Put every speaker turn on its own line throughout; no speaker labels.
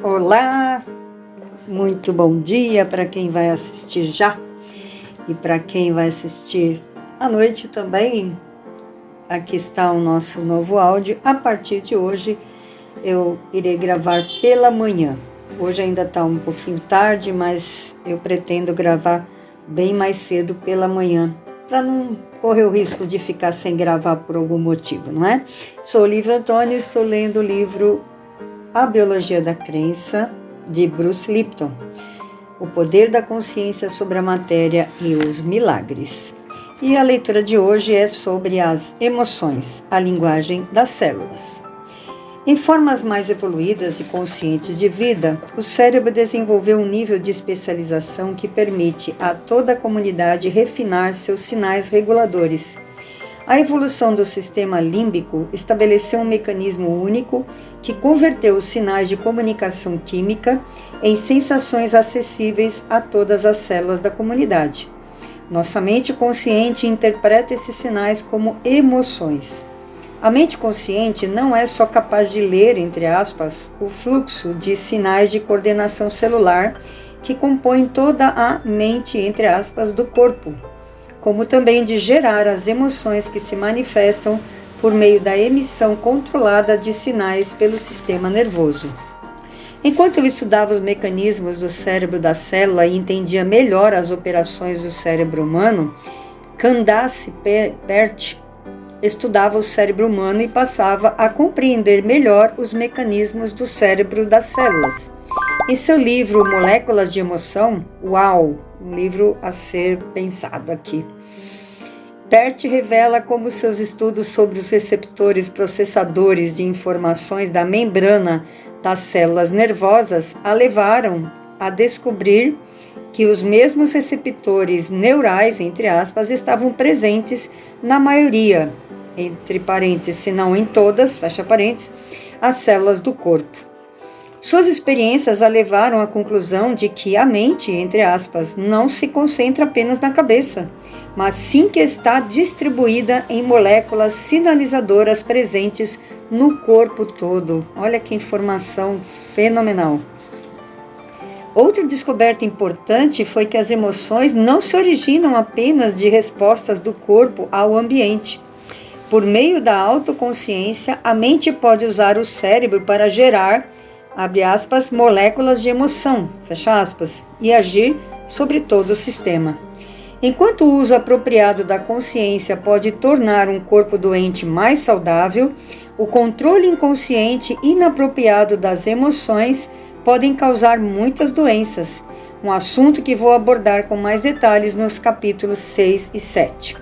Olá, muito bom dia para quem vai assistir já e para quem vai assistir à noite também. Aqui está o nosso novo áudio. A partir de hoje eu irei gravar pela manhã. Hoje ainda está um pouquinho tarde, mas eu pretendo gravar bem mais cedo pela manhã, para não correr o risco de ficar sem gravar por algum motivo, não é? Sou Olivia Antônio e estou lendo o livro A Biologia da Crença, de Bruce Lipton, O Poder da Consciência sobre a Matéria e os Milagres. E a leitura de hoje é sobre as emoções, a linguagem das células. Em formas mais evoluídas e conscientes de vida, o cérebro desenvolveu um nível de especialização que permite a toda a comunidade refinar seus sinais reguladores. A evolução do sistema límbico estabeleceu um mecanismo único que converteu os sinais de comunicação química em sensações acessíveis a todas as células da comunidade. Nossa mente consciente interpreta esses sinais como emoções. A mente consciente não é só capaz de ler, entre aspas, o fluxo de sinais de coordenação celular que compõem toda a mente, entre aspas, do corpo, como também de gerar as emoções que se manifestam por meio da emissão controlada de sinais pelo sistema nervoso. Enquanto eu estudava os mecanismos do cérebro da célula e entendia melhor as operações do cérebro humano, Candace Pert estudava o cérebro humano e passava a compreender melhor os mecanismos do cérebro das células. Em seu livro Moléculas de Emoção, uau, um livro a ser pensado aqui, Pert revela como seus estudos sobre os receptores processadores de informações da membrana das células nervosas a levaram a descobrir que os mesmos receptores neurais, entre aspas, estavam presentes na maioria, entre parênteses, se não em todas, fecha parênteses, as células do corpo. Suas experiências a levaram à conclusão de que a mente, entre aspas, não se concentra apenas na cabeça, mas sim que está distribuída em moléculas sinalizadoras presentes no corpo todo. Olha que informação fenomenal. Outra descoberta importante foi que as emoções não se originam apenas de respostas do corpo ao ambiente. Por meio da autoconsciência, a mente pode usar o cérebro para gerar, abre aspas, moléculas de emoção, fecha aspas, e agir sobre todo o sistema. Enquanto o uso apropriado da consciência pode tornar um corpo doente mais saudável, o controle inconsciente inapropriado das emoções podem causar muitas doenças, um assunto que vou abordar com mais detalhes nos capítulos 6 e 7.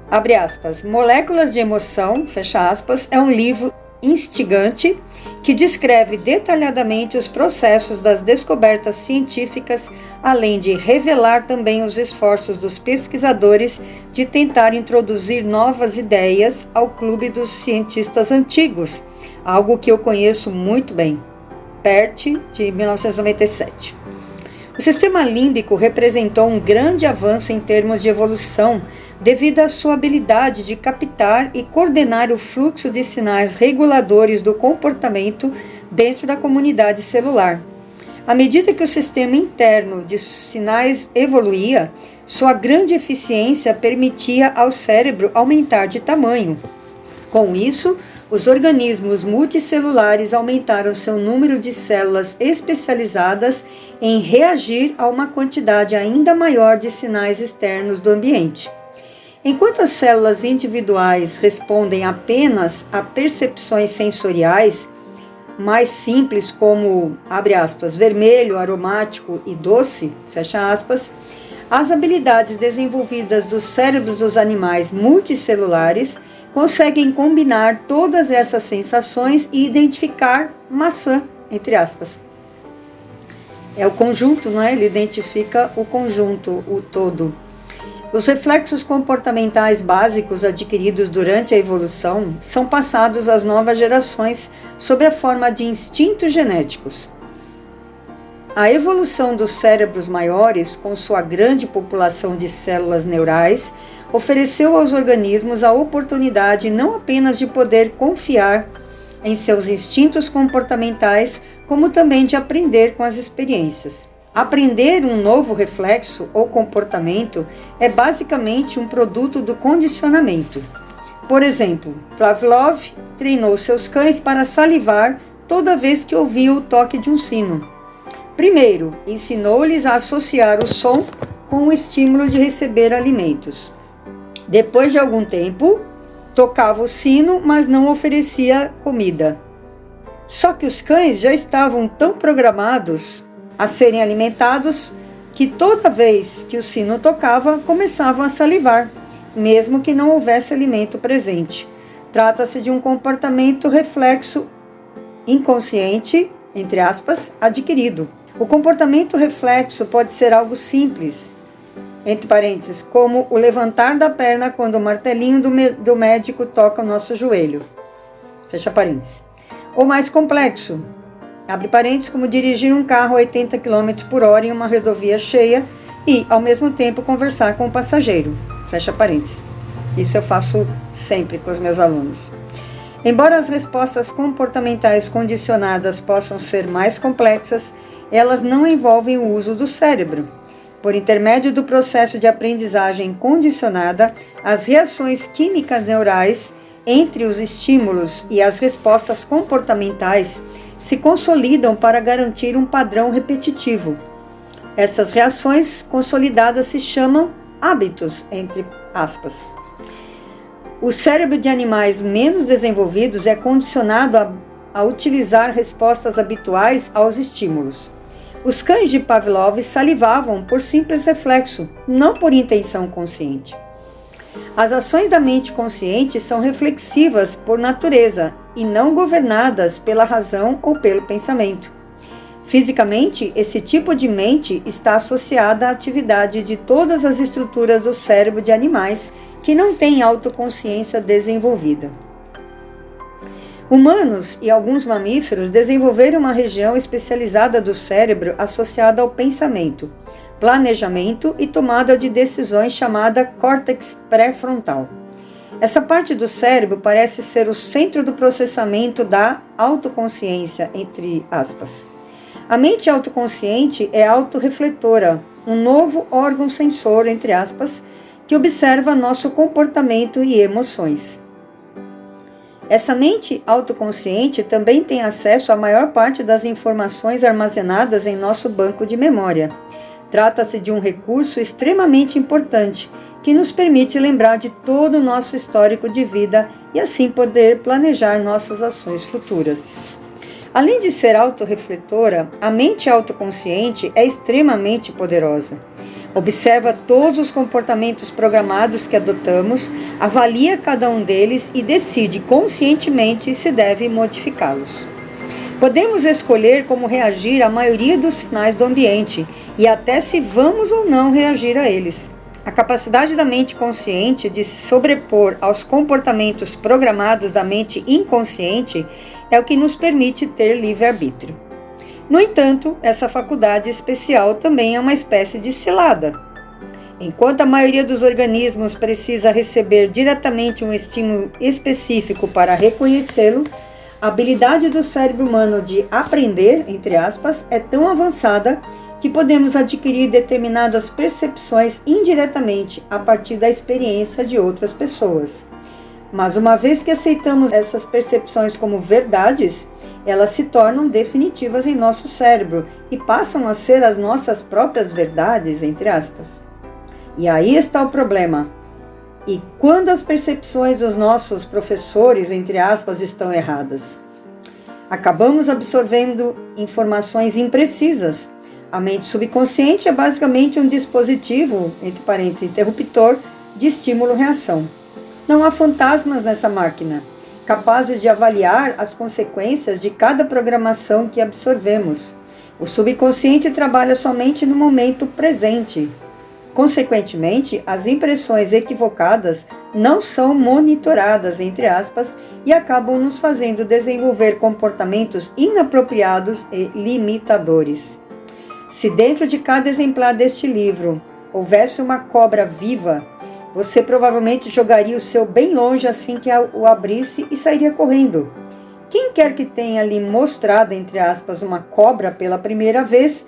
Abre aspas, Moléculas de Emoção, fecha aspas, é um livro instigante que descreve detalhadamente os processos das descobertas científicas, além de revelar também os esforços dos pesquisadores de tentar introduzir novas ideias ao clube dos cientistas antigos, algo que eu conheço muito bem. Pert, de 1997. O sistema límbico representou um grande avanço em termos de evolução devido à sua habilidade de captar e coordenar o fluxo de sinais reguladores do comportamento dentro da comunidade celular. À medida que o sistema interno de sinais evoluía, sua grande eficiência permitia ao cérebro aumentar de tamanho. Com isso, os organismos multicelulares aumentaram seu número de células especializadas em reagir a uma quantidade ainda maior de sinais externos do ambiente. Enquanto as células individuais respondem apenas a percepções sensoriais mais simples como, abre aspas, vermelho, aromático e doce, fecha aspas, as habilidades desenvolvidas dos cérebros dos animais multicelulares conseguem combinar todas essas sensações e identificar maçã, entre aspas. É o conjunto, não é? Ele identifica o conjunto, o todo. Os reflexos comportamentais básicos adquiridos durante a evolução são passados às novas gerações sob a forma de instintos genéticos. A evolução dos cérebros maiores, com sua grande população de células neurais, ofereceu aos organismos a oportunidade não apenas de poder confiar em seus instintos comportamentais, como também de aprender com as experiências. Aprender um novo reflexo ou comportamento é basicamente um produto do condicionamento. Por exemplo, Pavlov treinou seus cães para salivar toda vez que ouviam o toque de um sino. Primeiro, ensinou-lhes a associar o som com o estímulo de receber alimentos. Depois de algum tempo, tocava o sino, mas não oferecia comida. Só que os cães já estavam tão programados a serem alimentados que toda vez que o sino tocava, começavam a salivar, mesmo que não houvesse alimento presente. Trata-se de um comportamento reflexo inconsciente, entre aspas, adquirido. O comportamento reflexo pode ser algo simples, entre parênteses, como o levantar da perna quando o martelinho do médico toca o nosso joelho, fecha parênteses. Ou mais complexo, abre parênteses, como dirigir um carro a 80 km por hora em uma rodovia cheia e, ao mesmo tempo, conversar com o passageiro, fecha parênteses. Isso eu faço sempre com os meus alunos. Embora as respostas comportamentais condicionadas possam ser mais complexas, elas não envolvem o uso do cérebro. Por intermédio do processo de aprendizagem condicionada, as reações químicas neurais entre os estímulos e as respostas comportamentais se consolidam para garantir um padrão repetitivo. Essas reações consolidadas se chamam hábitos, entre aspas. O cérebro de animais menos desenvolvidos é condicionado a utilizar respostas habituais aos estímulos. Os cães de Pavlov salivavam por simples reflexo, não por intenção consciente. As ações da mente consciente são reflexivas por natureza e não governadas pela razão ou pelo pensamento. Fisicamente, esse tipo de mente está associada à atividade de todas as estruturas do cérebro de animais que não têm autoconsciência desenvolvida. Humanos e alguns mamíferos desenvolveram uma região especializada do cérebro associada ao pensamento, planejamento e tomada de decisões chamada córtex pré-frontal. Essa parte do cérebro parece ser o centro do processamento da autoconsciência, entre aspas. A mente autoconsciente é autorrefletora, um novo órgão sensor, entre aspas, que observa nosso comportamento e emoções. Essa mente autoconsciente também tem acesso à maior parte das informações armazenadas em nosso banco de memória. Trata-se de um recurso extremamente importante que nos permite lembrar de todo o nosso histórico de vida e assim poder planejar nossas ações futuras. Além de ser autorrefletora, a mente autoconsciente é extremamente poderosa. Observa todos os comportamentos programados que adotamos, avalia cada um deles e decide conscientemente se deve modificá-los. Podemos escolher como reagir à maioria dos sinais do ambiente e até se vamos ou não reagir a eles. A capacidade da mente consciente de se sobrepor aos comportamentos programados da mente inconsciente é o que nos permite ter livre-arbítrio. No entanto, essa faculdade especial também é uma espécie de cilada. Enquanto a maioria dos organismos precisa receber diretamente um estímulo específico para reconhecê-lo, a habilidade do cérebro humano de aprender, entre aspas, é tão avançada que podemos adquirir determinadas percepções indiretamente a partir da experiência de outras pessoas. Mas uma vez que aceitamos essas percepções como verdades, elas se tornam definitivas em nosso cérebro e passam a ser as nossas próprias verdades, entre aspas. E aí está o problema. E quando as percepções dos nossos professores, entre aspas, estão erradas? Acabamos absorvendo informações imprecisas. A mente subconsciente é basicamente um dispositivo, entre parênteses, interruptor, de estímulo-reação. Não há fantasmas nessa máquina, capazes de avaliar as consequências de cada programação que absorvemos. O subconsciente trabalha somente no momento presente. Consequentemente, as impressões equivocadas não são monitoradas, entre aspas, e acabam nos fazendo desenvolver comportamentos inapropriados e limitadores. Se dentro de cada exemplar deste livro houvesse uma cobra viva, você provavelmente jogaria o seu bem longe assim que o abrisse e sairia correndo. Quem quer que tenha lhe mostrado, entre aspas, uma cobra pela primeira vez,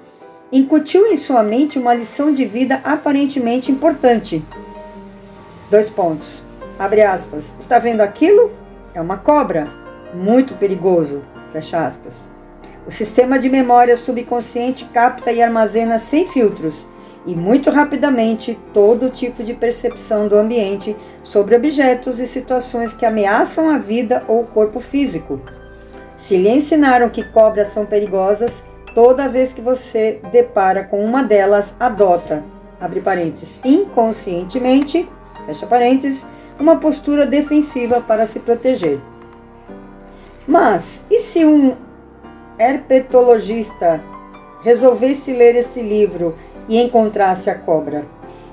incutiu em sua mente uma lição de vida aparentemente importante. 2 pontos. Abre aspas. Está vendo aquilo? É uma cobra. Muito perigoso. Fecha aspas. O sistema de memória subconsciente capta e armazena sem filtros e muito rapidamente todo tipo de percepção do ambiente sobre objetos e situações que ameaçam a vida ou o corpo físico. Se lhe ensinaram que cobras são perigosas, toda vez que você depara com uma delas, adota, abre parênteses, inconscientemente, fecha parênteses, uma postura defensiva para se proteger. Mas, e se um herpetologista resolvesse ler esse livro e encontrasse a cobra?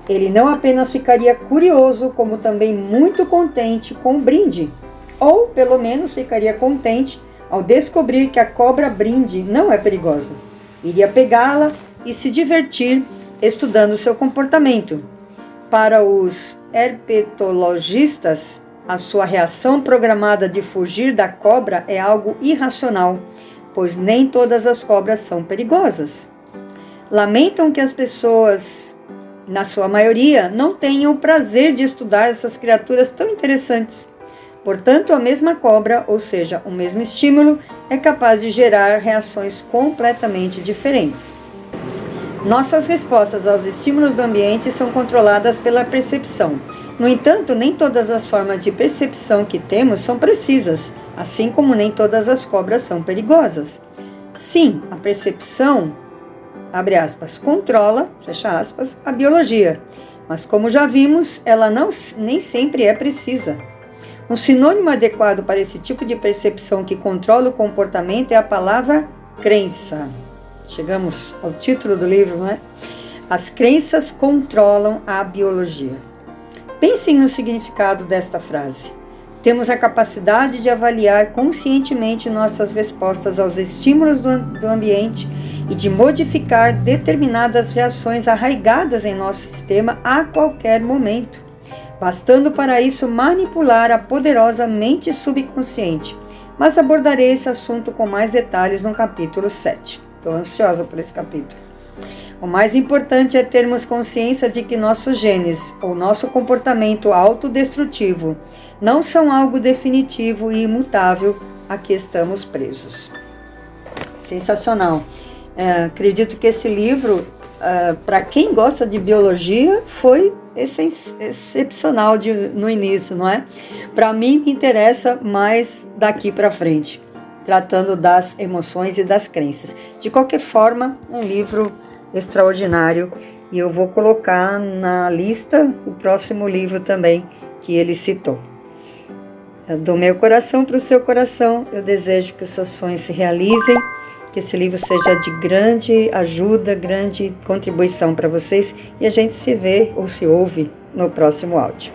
Ele não apenas ficaria curioso, como também muito contente com o brinde. Ou, pelo menos, ficaria contente ao descobrir que a cobra brinde não é perigosa. Iria pegá-la e se divertir estudando seu comportamento. Para os herpetologistas, a sua reação programada de fugir da cobra é algo irracional, pois nem todas as cobras são perigosas. Lamentam que as pessoas, na sua maioria, não tenham o prazer de estudar essas criaturas tão interessantes. Portanto, a mesma cobra, ou seja, o mesmo estímulo, é capaz de gerar reações completamente diferentes. Nossas respostas aos estímulos do ambiente são controladas pela percepção. No entanto, nem todas as formas de percepção que temos são precisas, assim como nem todas as cobras são perigosas. Sim, a percepção, abre aspas, controla, fecha aspas, a biologia, mas como já vimos, ela nem sempre é precisa. Um sinônimo adequado para esse tipo de percepção que controla o comportamento é a palavra crença. Chegamos ao título do livro, não é? As crenças controlam a biologia. Pensem no significado desta frase. Temos a capacidade de avaliar conscientemente nossas respostas aos estímulos do ambiente e de modificar determinadas reações arraigadas em nosso sistema a qualquer momento, bastando para isso manipular a poderosa mente subconsciente. Mas abordarei esse assunto com mais detalhes no capítulo 7. Estou ansiosa por esse capítulo. O mais importante é termos consciência de que nossos genes ou nosso comportamento autodestrutivo não são algo definitivo e imutável a que estamos presos. Sensacional. Acredito que esse livro, para quem gosta de biologia, foi excepcional no início, não é? Para mim, me interessa mais daqui para frente, tratando das emoções e das crenças. De qualquer forma, um livro extraordinário, e eu vou colocar na lista o próximo livro também que ele citou. Do meu coração para o seu coração, eu desejo que os seus sonhos se realizem, que esse livro seja de grande ajuda, grande contribuição para vocês, e a gente se vê ou se ouve no próximo áudio.